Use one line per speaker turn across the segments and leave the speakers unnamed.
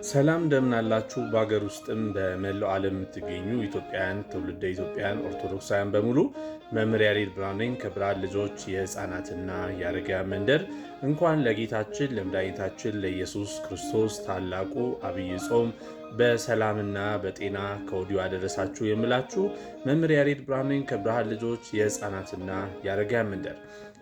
ሰላም እንደምን አላችሁ? በሀገር ውስጥም በመላው ዓለም የምትገኙ ኢትዮጵያውያን ትውልደ ኢትዮጵያውያን ኦርቶዶክሳውያን በሙሉ መምህር ያሬድ ብርሃኑ ነኝ ከብርሃን ልጆች የሕፃናትና የአረጋውያን መንደር። እንኳን ለጌታችን ለመድኃኒታችን ለኢየሱስ ክርስቶስ ታላቁ አብይ ጾም በሰላምና በጤና ከወዲሁ አደረሳችሁ የምላችሁ መምህር ያሬድ ብርሃኑ ነኝ ከብርሃን ልጆች የሕፃናትና የአረጋውያን መንደር።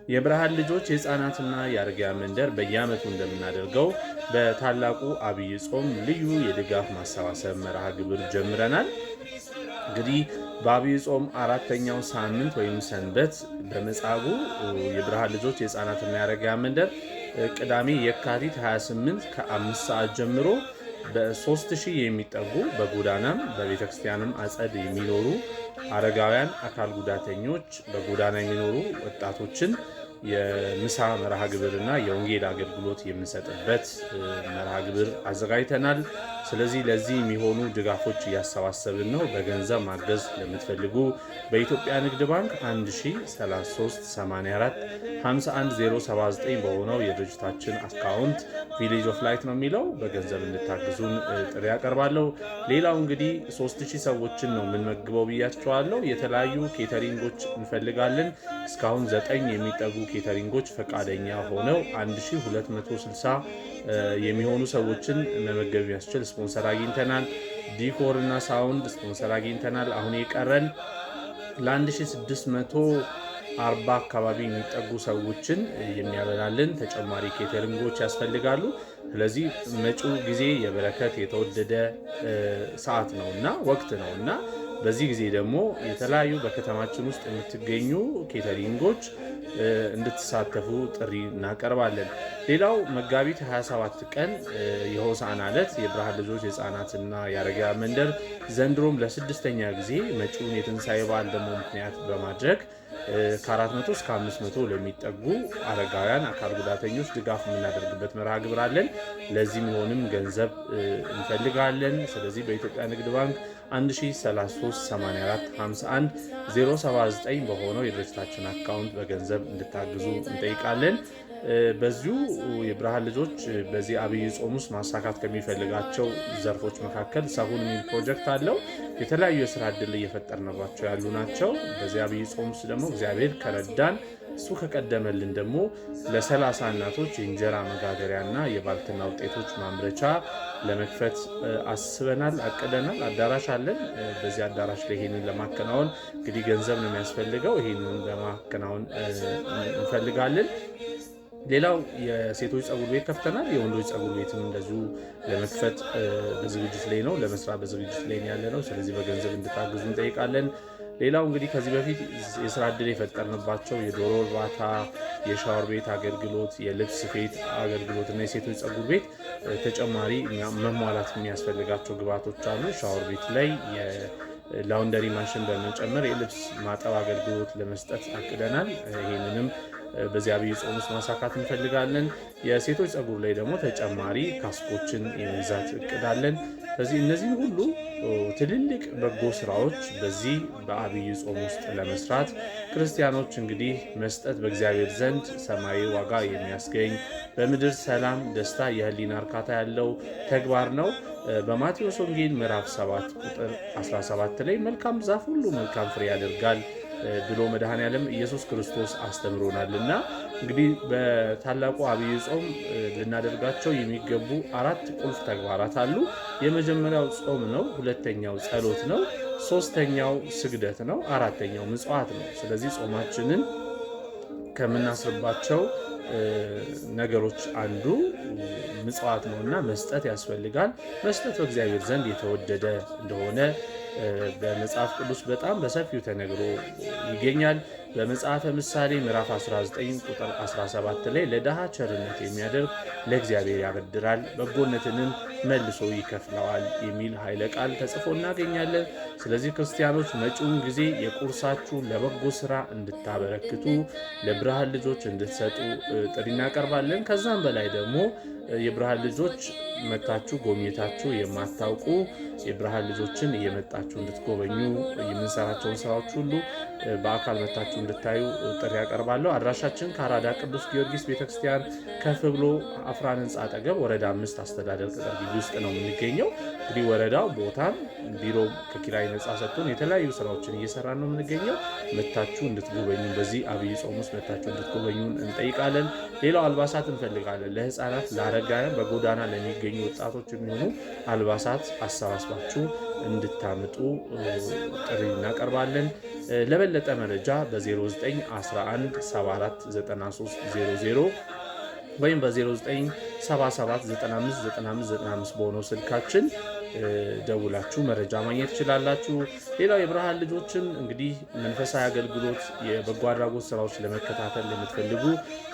የብርሃን ልጆች የሕፃናትና የአረጋውያን መንደር በየዓመቱ እንደምናደርገው በታላቁ አብይ ጾም ልዩ የድጋፍ ማሰባሰብ መርሃ ግብር ጀምረናል። እንግዲህ በአብይ ጾም አራተኛው ሳምንት ወይም ሰንበት በመጻጉዕ የብርሃን ልጆች የሕፃናትና የአረጋውያን መንደር ቅዳሜ የካቲት 28 ከ5 ሰዓት ጀምሮ በ3000 የሚጠጉ በጎዳናም በቤተክርስቲያንም አጸድ የሚኖሩ አረጋውያን፣ አካል ጉዳተኞች፣ በጎዳና የሚኖሩ ወጣቶችን የምሳ መርሃ ግብርና የወንጌል አገልግሎት የምንሰጥበት መርሃ ግብር አዘጋጅተናል። ስለዚህ ለዚህ የሚሆኑ ድጋፎች እያሰባሰብን ነው። በገንዘብ ማገዝ ለምትፈልጉ በኢትዮጵያ ንግድ ባንክ 103384511079 በሆነው የድርጅታችን አካውንት ቪሌጅ ኦፍ ላይት ነው የሚለው በገንዘብ እንድታግዙን ጥሪ ያቀርባለሁ። ሌላው እንግዲህ 3000 ሰዎችን ነው የምንመግበው ብያቸዋለሁ። የተለያዩ ኬተሪንጎች እንፈልጋለን። እስካሁን 9 የሚጠጉ ኬተሪንጎች ፈቃደኛ ሆነው 1260 የሚሆኑ ሰዎችን መመገብ የሚያስችል ስፖንሰር አግኝተናል። ዲኮር እና ሳውንድ ስፖንሰር አግኝተናል። አሁን የቀረን ለ1640 አካባቢ የሚጠጉ ሰዎችን የሚያበላልን ተጨማሪ ኬተሪንጎች ያስፈልጋሉ። ስለዚህ መጪው ጊዜ የበረከት የተወደደ ሰዓት ነውና ወቅት ነውና በዚህ ጊዜ ደግሞ የተለያዩ በከተማችን ውስጥ የምትገኙ ኬተሪንጎች እንድትሳተፉ ጥሪ እናቀርባለን። ሌላው መጋቢት 27 ቀን የሆሳዕና ዕለት የብርሃን ልጆች የሕፃናትና የአረጋውያን መንደር ዘንድሮም ለ6ኛ ጊዜ መጪውን የትንሣኤ በዓል ደግሞ ምክንያት በማድረግ ከ400 እስከ 500 ለሚጠጉ አረጋውያን፣ አካል ጉዳተኞች ድጋፍ የምናደርግበት መርሃ ግብር አለን። ለዚህ የሚሆንም ገንዘብ እንፈልጋለን። ስለዚህ በኢትዮጵያ ንግድ ባንክ 103384511079 በሆነው የድርጅታችን አካውንት በገንዘብ እንድታግዙ እንጠይቃለን። በዚሁ የብርሃን ልጆች በዚህ አብይ ጾም ውስጥ ማሳካት ከሚፈልጋቸው ዘርፎች መካከል ሰሁን የሚል ፕሮጀክት አለው። የተለያዩ የስራ ዕድል እየፈጠርንባቸው ያሉ ናቸው። በዚህ አብይ ጾም ውስጥ ደግሞ እግዚአብሔር ከረዳን እሱ ከቀደመልን ደግሞ ለ30 እናቶች የእንጀራ መጋገሪያና የባልትና ውጤቶች ማምረቻ ለመክፈት አስበናል፣ አቅደናል። አዳራሽ አለን። በዚህ አዳራሽ ላይ ይሄንን ለማከናወን እንግዲህ ገንዘብ ነው የሚያስፈልገው። ይሄንን ለማከናወን እንፈልጋለን። ሌላው የሴቶች ጸጉር ቤት ከፍተናል። የወንዶች ጸጉር ቤትም እንደዚሁ ለመክፈት በዝግጅት ላይ ነው፣ ለመስራት በዝግጅት ላይ ያለ ነው። ስለዚህ በገንዘብ እንድታግዙ እንጠይቃለን። ሌላው እንግዲህ ከዚህ በፊት የስራ ዕድል የፈጠርንባቸው የዶሮ እርባታ፣ የሻወር ቤት አገልግሎት፣ የልብስ ስፌት አገልግሎት እና የሴቶች ጸጉር ቤት ተጨማሪ መሟላት የሚያስፈልጋቸው ግብዓቶች አሉ። ሻወር ቤት ላይ የላውንደሪ ማሽን በመጨመር የልብስ ማጠብ አገልግሎት ለመስጠት አቅደናል። ይህንንም በዚህ አብይ ጾም ውስጥ ማሳካት እንፈልጋለን። የሴቶች ጸጉር ላይ ደግሞ ተጨማሪ ካስኮችን የመግዛት እቅዳለን። ስለዚህ እነዚህም ሁሉ ትልልቅ በጎ ስራዎች በዚህ በአብይ ጾም ውስጥ ለመስራት ክርስቲያኖች እንግዲህ መስጠት በእግዚአብሔር ዘንድ ሰማያዊ ዋጋ የሚያስገኝ በምድር ሰላም፣ ደስታ፣ የህሊና እርካታ ያለው ተግባር ነው። በማቴዎስ ወንጌል ምዕራፍ 7 ቁጥር 17 ላይ መልካም ዛፍ ሁሉ መልካም ፍሬ ያደርጋል ብሎ መድኃኔዓለም ኢየሱስ ክርስቶስ አስተምሮናልና እንግዲህ በታላቁ አብይ ጾም ልናደርጋቸው የሚገቡ 4 ቁልፍ ተግባራት አሉ። የመጀመሪያው ጾም ነው። ሁለተኛው ጸሎት ነው። ሶስተኛው ስግደት ነው። አራተኛው ምጽዋት ነው። ስለዚህ ጾማችንን ከምናስርባቸው ነገሮች አንዱ ምጽዋት ነውና መስጠት ያስፈልጋል። መስጠት በእግዚአብሔር ዘንድ የተወደደ እንደሆነ በመጽሐፍ ቅዱስ በጣም በሰፊው ተነግሮ ይገኛል። በመጽሐፈ ምሳሌ ምዕራፍ 19 ቁጥር 17 ላይ ለድሃ ቸርነት የሚያደርግ ለእግዚአብሔር ያበድራል በጎነትንም መልሶ ይከፍለዋል የሚል ኃይለ ቃል ተጽፎ እናገኛለን። ስለዚህ ክርስቲያኖች መጪውን ጊዜ የቁርሳችሁን ለበጎ ስራ እንድታበረክቱ ለብርሃን ልጆች እንድትሰጡ ጥሪ እናቀርባለን። ከዛም በላይ ደግሞ የብርሃን ልጆች መታችሁ ጎብኝታችሁ የማታውቁ የብርሃን ልጆችን እየመጣችሁ እንድትጎበኙ የምንሰራቸውን ስራዎች ሁሉ በአካል መታችሁ እንድታዩ ጥሪ ያቀርባለሁ። አድራሻችን ከአራዳ ቅዱስ ጊዮርጊስ ቤተክርስቲያን ከፍ ብሎ አፍራን ህንፃ አጠገብ ወረዳ 5 አስተዳደር ቅጥር ግቢ ውስጥ ነው የምንገኘው። እንግዲህ ወረዳው ቦታም ቢሮ ከኪራይ ነፃ ሰጥቶን የተለያዩ ስራዎችን እየሰራ ነው የምንገኘው። መታችሁ እንድትጎበኙ በዚህ አብይ ጾም ውስጥ መታችሁ እንድትጎበኙ እንጠይቃለን። ሌላው አልባሳት እንፈልጋለን። ለህፃናት፣ ለአረጋውያን፣ በጎዳና ለሚገኙ ወጣቶች የሚሆኑ አልባሳት አሰባስባችሁ እንድታምጡ ጥሪ እናቀርባለን። ለበለጠ መረጃ በ0911 74 9300 ወይም በ0977959595 በሆነው ስልካችን ደውላችሁ መረጃ ማግኘት ትችላላችሁ። ሌላው የብርሃን ልጆችን እንግዲህ መንፈሳዊ አገልግሎት፣ የበጎ አድራጎት ስራዎች ለመከታተል ለምትፈልጉ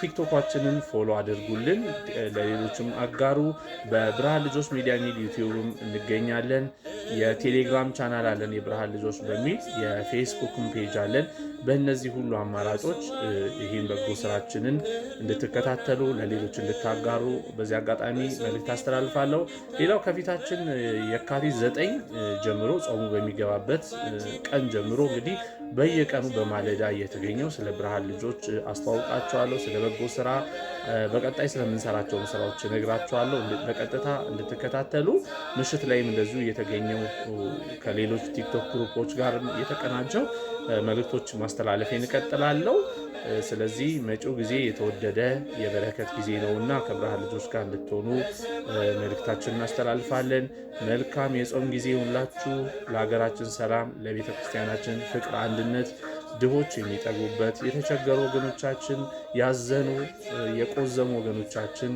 ቲክቶካችንን ፎሎ አድርጉልን፣ ለሌሎችም አጋሩ። በብርሃን ልጆች ሚዲያ ሚል ዩቲዩብም እንገኛለን። የቴሌግራም ቻናል አለን የብርሃን ልጆች በሚል የፌስቡክም ፔጅ አለን። በእነዚህ ሁሉ አማራጮች ይህን በጎ ስራችንን እንድትከታተሉ ለሌሎች እንድታጋሩ በዚህ አጋጣሚ መልእክት አስተላልፋለሁ። ሌላው ከፊታችን የካቲት 9 ጀምሮ ጾሙ በሚገባበት ቀን ጀምሮ እንግዲህ በየቀኑ በማለዳ እየተገኘው ስለ ብርሃን ልጆች አስተዋውቃቸዋለሁ። ስለ በጎ ስራ በቀጣይ ስለምንሰራቸውን ስራዎች እነግራቸዋለሁ። በቀጥታ እንድትከታተሉ ምሽት ላይም እንደዚሁ እየተገኘው ከሌሎች ቲክቶክ ግሩፖች ጋር የተቀናጀው መልእክቶች ማስተላለፌን እቀጥላለሁ። ስለዚህ መጪው ጊዜ የተወደደ የበረከት ጊዜ ነውና ከብርሃን ልጆች ጋር እንድትሆኑ መልእክታችንን እናስተላልፋለን። መልካም የጾም ጊዜ ሁላችሁ። ለሀገራችን ሰላም፣ ለቤተ ክርስቲያናችን ፍቅር፣ አንድነት፣ ድሆች የሚጠጉበት፣ የተቸገሩ ወገኖቻችን፣ ያዘኑ የቆዘሙ ወገኖቻችን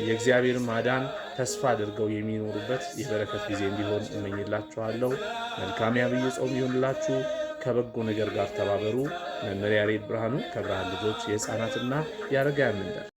የእግዚአብሔር ማዳን ተስፋ አድርገው የሚኖሩበት የበረከት ጊዜ እንዲሆን እመኝላችኋለሁ። መልካም የአብይ ጾም ይሁንላችሁ። ከበጎ ነገር ጋር ተባበሩ። መምህር ያሬድ ብርሃኑ ከብርሃን ልጆች የህፃናትና የአረጋውያን መንደር